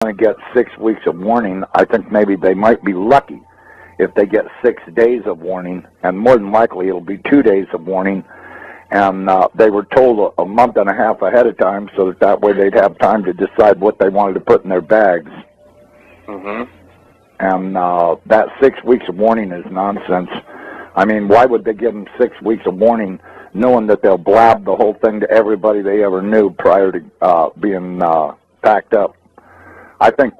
going to get 6 weeks of warning. I think maybe they might be lucky if they get 6 days of warning, and more than likely it'll be 2 days of warning. And they were told a month and a half ahead of time, so that way they'd have time to decide what they wanted to put in their bags. Mm-hmm. And that 6 weeks of warning is nonsense. I mean, why would they give them 6 weeks of warning, knowing that they'll blab the whole thing to everybody they ever knew prior to being packed up? I think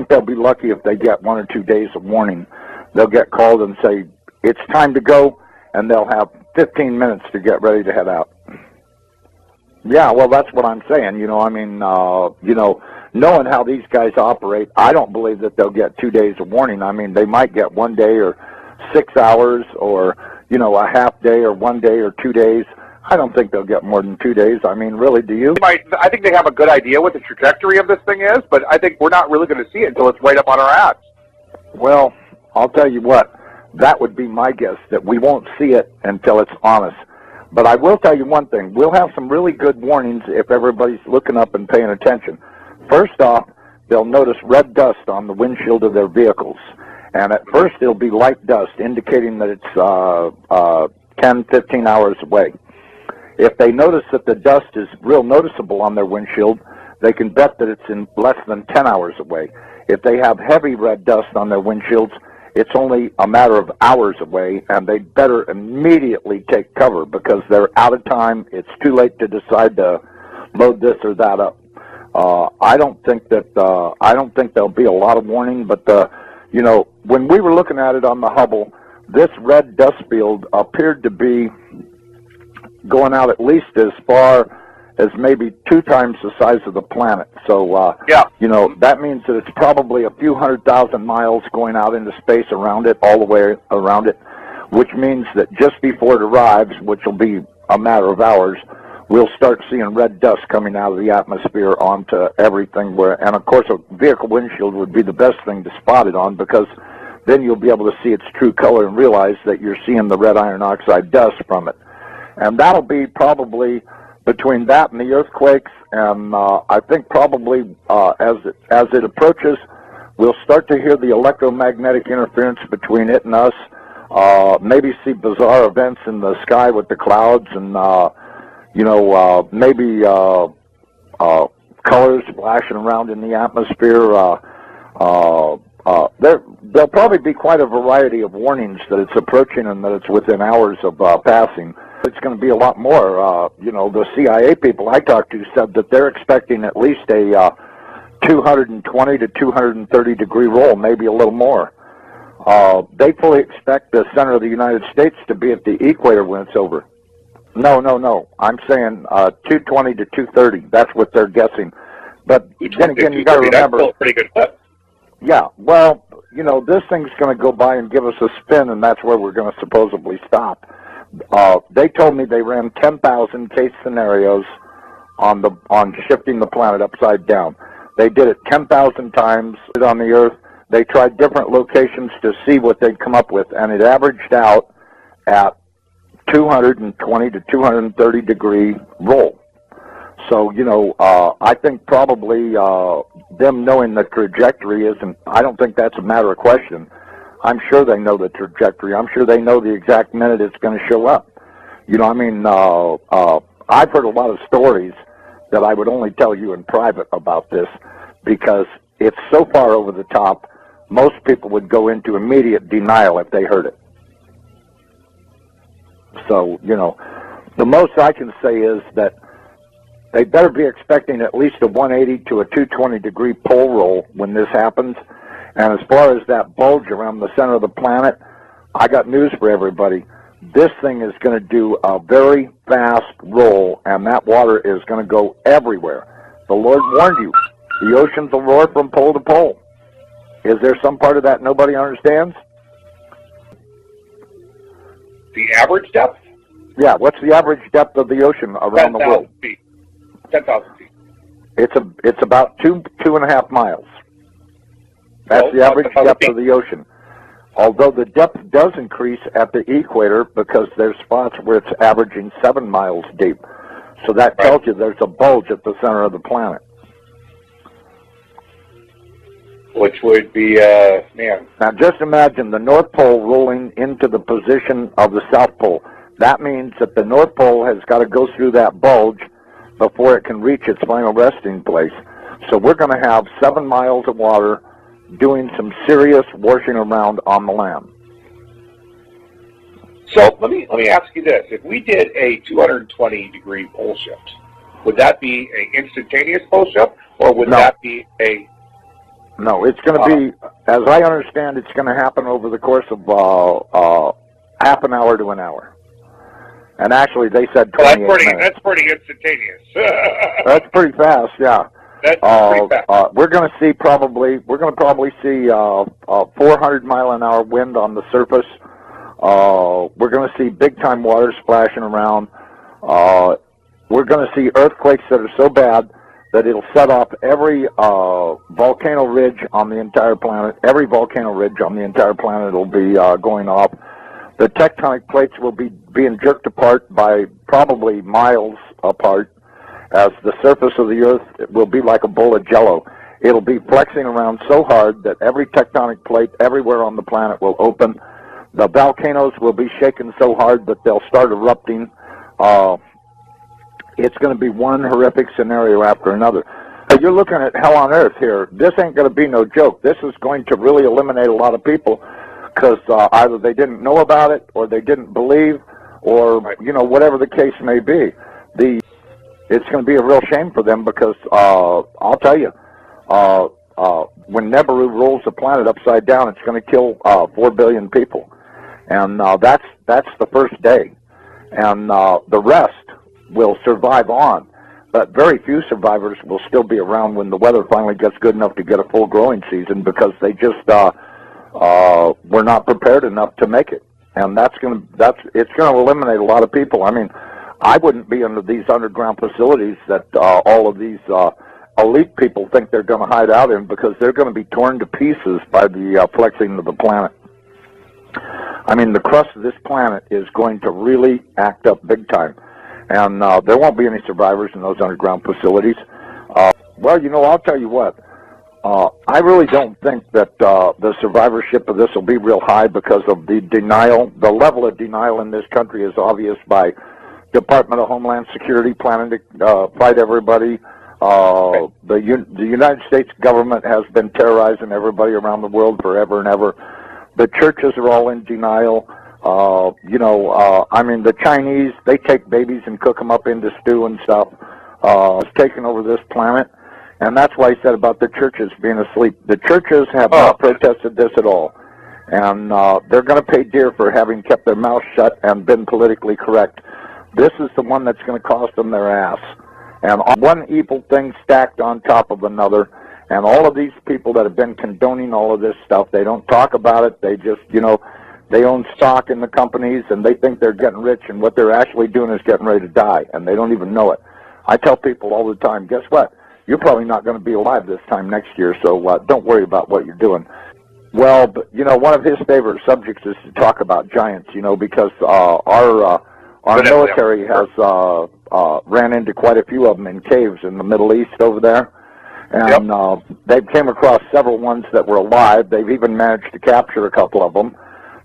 they'll be lucky if they get 1 or 2 days of warning. They'll get called and say, it's time to go, and they'll have 15 minutes to get ready to head out. Yeah, well, that's what I'm saying. I mean, knowing how these guys operate, I don't believe that they'll get 2 days of warning. I mean, they might get 1 day or 6 hours or, a half day or 1 day or 2 days. I don't think they'll get more than 2 days. I mean, really, do you? I think they have a good idea what the trajectory of this thing is, but I think we're not really going to see it until it's right up on our ass. Well, I'll tell you what, that would be my guess, that we won't see it until it's on us. But I will tell you one thing. We'll have some really good warnings if everybody's looking up and paying attention. First off, they'll notice red dust on the windshield of their vehicles. And at first, it'll be light dust, indicating that it's 10, 15 hours away. If they notice that the dust is real noticeable on their windshield, they can bet that it's in less than 10 hours away. If they have heavy red dust on their windshields, it's only a matter of hours away, and they'd better immediately take cover because they're out of time. It's too late to decide to load this or that up. I don't think there'll be a lot of warning, but when we were looking at it on the Hubble, this red dust field appeared to be going out at least as far as maybe 2 times the size of the planet. So, that means that it's probably a few 100,000 miles going out into space around it, all the way around it, which means that just before it arrives, which will be a matter of hours, we'll start seeing red dust coming out of the atmosphere onto everything. And of course, a vehicle windshield would be the best thing to spot it on, because then you'll be able to see its true color and realize that you're seeing the red iron oxide dust from it. And that'll be probably between that and the earthquakes, and I think probably as it approaches, we'll start to hear the electromagnetic interference between it and us, maybe see bizarre events in the sky with the clouds, and maybe colors flashing around in the atmosphere. There'll probably be quite a variety of warnings that it's approaching and that it's within hours of passing. It's going to be a lot more. The CIA people I talked to said that they're expecting at least a 220 to 230 degree roll, maybe a little more. They fully expect the center of the United States to be at the equator when it's over. No. I'm saying 220 to 230. That's what they're guessing. But then again, you got to remember. That's still a pretty good clip. Yeah, well, this thing's going to go by and give us a spin, and that's where we're going to supposedly stop. They told me they ran 10,000 case scenarios on shifting the planet upside down. They did it 10,000 times on the Earth. They tried different locations to see what they'd come up with, and it averaged out at 220 to 230 degree roll. So, I think probably them knowing the trajectory isn't, I don't think that's a matter of question. I'm sure they know the trajectory. I'm sure they know the exact minute it's going to show up. I've heard a lot of stories that I would only tell you in private about this, because it's so far over the top, most people would go into immediate denial if they heard it. So, the most I can say is that they better be expecting at least a 180 to a 220 degree pole roll when this happens. And as far as that bulge around the center of the planet, I got news for everybody. This thing is going to do a very fast roll, and that water is going to go everywhere. The Lord warned you. The oceans will roar from pole to pole. Is there some part of that nobody understands? The average depth? Yeah, what's the average depth of the ocean around the world? 10,000 feet. 10,000 feet. It's about 2.5 miles. That's the average depth of the ocean. Although the depth does increase at the equator, because there's spots where it's averaging 7 miles deep. So that tells you there's a bulge at the center of the planet. which would be, man. Now just imagine the North Pole rolling into the position of the South Pole. That means that the North Pole has got to go through that bulge before it can reach its final resting place. So we're going to have 7 miles of water doing some serious washing around on the land. So let me ask you this: if we did a 220-degree pole shift, would that be an instantaneous pole shift, or would that be a? No, it's going to be, as I understand, it's going to happen over the course of half an hour to an hour. And actually, they said 28 minutes. That's pretty instantaneous. That's pretty fast, yeah. That's pretty fast. We're going to see probably 400-mile-an-hour wind on the surface. We're going to see big-time water splashing around. We're going to see earthquakes that are so bad that it'll set off every volcano ridge on the entire planet. Every volcano ridge on the entire planet will be going off. The tectonic plates will be being jerked apart by probably miles apart, as the surface of the Earth will be like a bowl of Jell-O. It'll be flexing around so hard that every tectonic plate everywhere on the planet will open. The volcanoes will be shaken so hard that they'll start erupting. It's going to be one horrific scenario after another. You're looking at hell on earth here. This ain't going to be no joke. This is going to really eliminate a lot of people, because either they didn't know about it, or they didn't believe, or whatever the case may be. It's going to be a real shame for them, because I'll tell you, when Nibiru rolls the planet upside down, it's going to kill 4 billion people, and that's the first day, and the rest will survive on. But very few survivors will still be around when the weather finally gets good enough to get a full growing season, because they just were not prepared enough to make it. And it's going to eliminate a lot of people. I mean, I wouldn't be under these underground facilities that all of these elite people think they're going to hide out in, because they're going to be torn to pieces by the flexing of the planet. I mean, the crust of this planet is going to really act up big time. And there won't be any survivors in those underground facilities. Well, I'll tell you what. I really don't think that the survivorship of this will be real high, because of the denial. The level of denial in this country is obvious by Department of Homeland Security planning to fight everybody. The United States government has been terrorizing everybody around the world forever and ever. The churches are all in denial. I mean, the Chinese, they take babies and cook them up into stew and stuff. It's taken over this planet. And that's why I said about the churches being asleep. The churches have not protested this at all. And they're going to pay dear for having kept their mouths shut and been politically correct. This is the one that's going to cost them their ass. And one evil thing stacked on top of another. And all of these people that have been condoning all of this stuff, they don't talk about it. They just, they own stock in the companies, and they think they're getting rich, and what they're actually doing is getting ready to die, and they don't even know it. I tell people all the time, guess what? You're probably not going to be alive this time next year, so don't worry about what you're doing. Well, but, one of his favorite subjects is to talk about giants, because our military has ran into quite a few of them in caves in the Middle East over there. And they've came across several ones that were alive. They've even managed to capture a couple of them.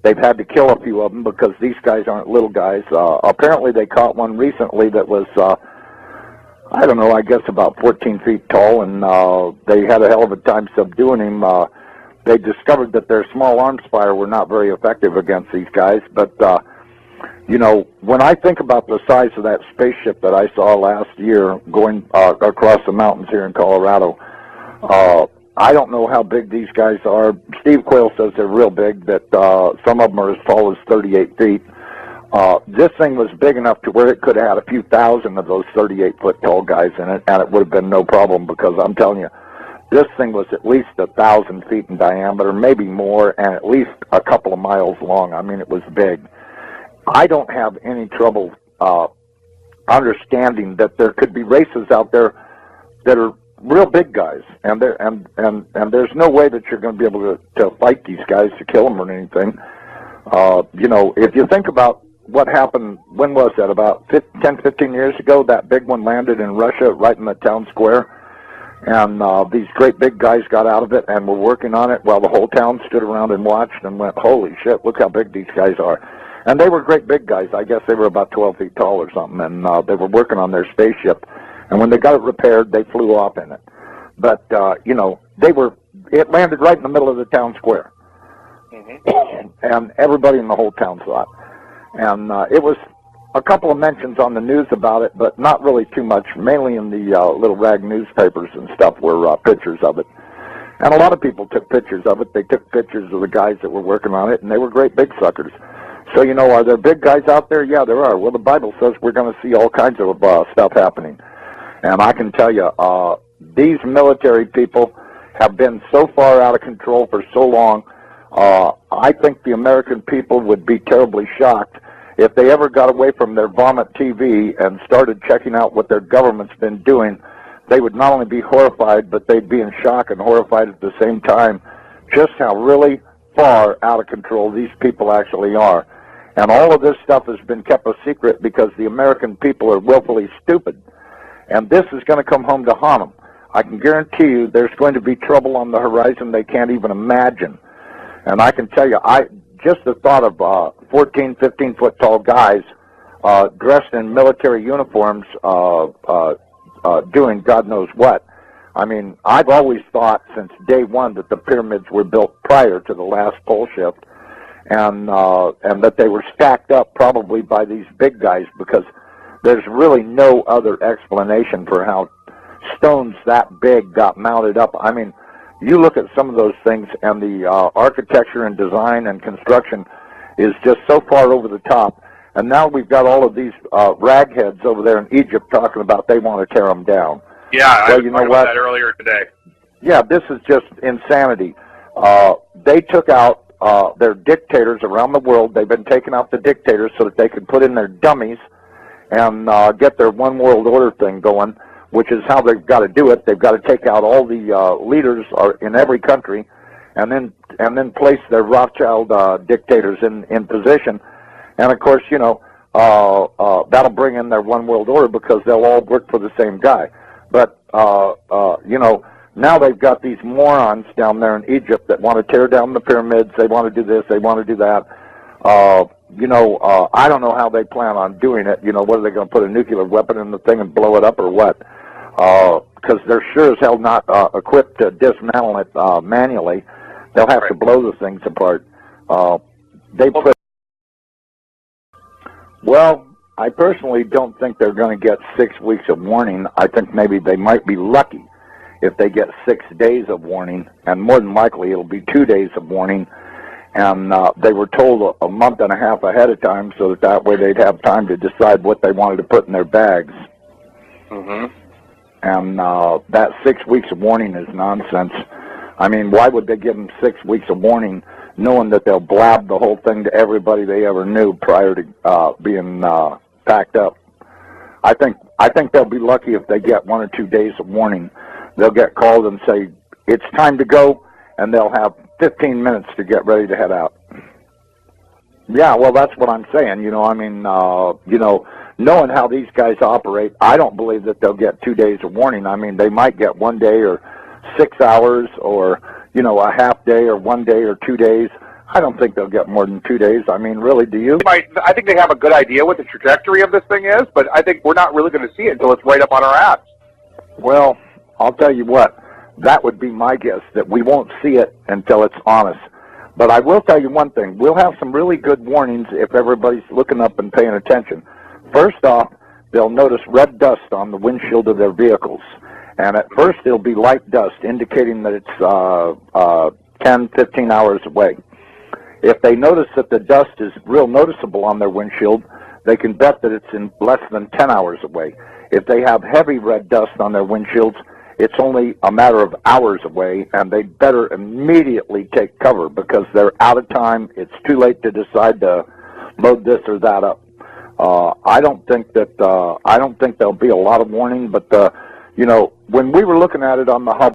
They've had to kill a few of them, because these guys aren't little guys. Apparently they caught one recently that was, I don't know, I guess about 14 feet tall, and they had a hell of a time subduing him. They discovered that their small arms fire were not very effective against these guys. But, when I think about the size of that spaceship that I saw last year going across the mountains here in Colorado, I don't know how big these guys are. Steve Quayle says they're real big, that some of them are as tall as 38 feet. This thing was big enough to where it could have had a few thousand of those 38-foot tall guys in it, and it would have been no problem, because I'm telling you, this thing was at least 1,000 feet in diameter, maybe more, and at least a couple of miles long. I mean, it was big. I don't have any trouble understanding that there could be races out there that are real big guys, and there's no way that you're going to be able to fight these guys to kill them or anything. If you think about what happened, when was that, about 10, 15 years ago, that big one landed in Russia right in the town square, And these great big guys got out of it and were working on it while the whole town stood around and watched and went, holy shit, look how big these guys are. And they were great big guys. I guess they were about 12 feet tall or something, and they were working on their spaceship. And when they got it repaired, they flew off in it. But, you know, it landed right in the middle of the town square. Mm-hmm. And everybody in the whole town saw it. And it was a couple of mentions on the news about it, but not really too much. Mainly in the little rag newspapers and stuff were pictures of it. And a lot of people took pictures of it. They took pictures of the guys that were working on it, and they were great big suckers. So, you know, are there big guys out there? Yeah, there are. Well, the Bible says we're going to see all kinds of stuff happening. And I can tell you, these military people have been so far out of control for so long, I think the American people would be terribly shocked if they ever got away from their vomit TV and started checking out what their government's been doing. They would not only be horrified, but they'd be in shock and horrified at the same time, just how really far out of control these people actually are. And all of this stuff has been kept a secret because the American people are willfully stupid. And this is going to come home to haunt them. I can guarantee you there's going to be trouble on the horizon they can't even imagine. And I can tell you, just the thought of 14, 15-foot tall guys dressed in military uniforms doing God knows what. I mean, I've always thought since day one that the pyramids were built prior to the last pole shift, and that they were stacked up probably by these big guys, because there's really no other explanation for how stones that big got mounted up. I mean, you look at some of those things, and the architecture and design and construction is just so far over the top. And now we've got all of these ragheads over there in Egypt talking about they want to tear them down. Yeah, well, I was talking about that earlier today. Yeah, this is just insanity. They took out their dictators around the world. They've been taking out the dictators so that they could put in their dummies and get their one world order thing going, which is how they've got to do it. They've got to take out all the leaders in every country, and then place their Rothschild dictators in position. And of course, you know, that'll bring in their one world order because they'll all work for the same guy. But you know, now they've got these morons down there in Egypt that want to tear down the pyramids. They want to do this. They want to do that. You know, I don't know how they plan on doing it. You know, what are they going to put a nuclear weapon in the thing and blow it up or what? Because they're sure as hell not equipped to dismantle it manually. They'll have to blow the things apart. Well, I personally don't think they're going to get 6 weeks of warning. I think maybe they might be lucky if they get 6 days of warning, and more than likely it'll be 2 days of warning. And they were told a month and a half ahead of time so that way they'd have time to decide what they wanted to put in their bags. Mm-hmm. And that 6 weeks of warning is nonsense. I mean, why would they give them 6 weeks of warning knowing that they'll blab the whole thing to everybody they ever knew prior to being packed up? I think they'll be lucky if they get 1 or 2 days of warning. They'll get called and say, it's time to go, and they'll have 15 minutes to get ready to head out. Yeah, well, that's what I'm saying. You know, I mean, you know, knowing how these guys operate, I don't believe that they'll get 2 days of warning. I mean, they might get 1 day or 6 hours or, you know, a half day or 1 day or 2 days. I don't think they'll get more than 2 days. I mean, really, do you? I think they have a good idea what the trajectory of this thing is, but I think we're not really going to see it until it's right up on our ass. Well, I'll tell you what, that would be my guess, that we won't see it until it's on us. But I will tell you one thing. We'll have some really good warnings if everybody's looking up and paying attention. First off, they'll notice red dust on the windshield of their vehicles. And at first, it'll be light dust, indicating that it's 10, 15 hours away. If they notice that the dust is real noticeable on their windshield, they can bet that it's in less than 10 hours away. If they have heavy red dust on their windshields, it's only a matter of hours away, and they'd better immediately take cover because they're out of time. It's too late to decide to load this or that up. I don't think there'll be a lot of warning, but you know, when we were looking at it on the Hubble,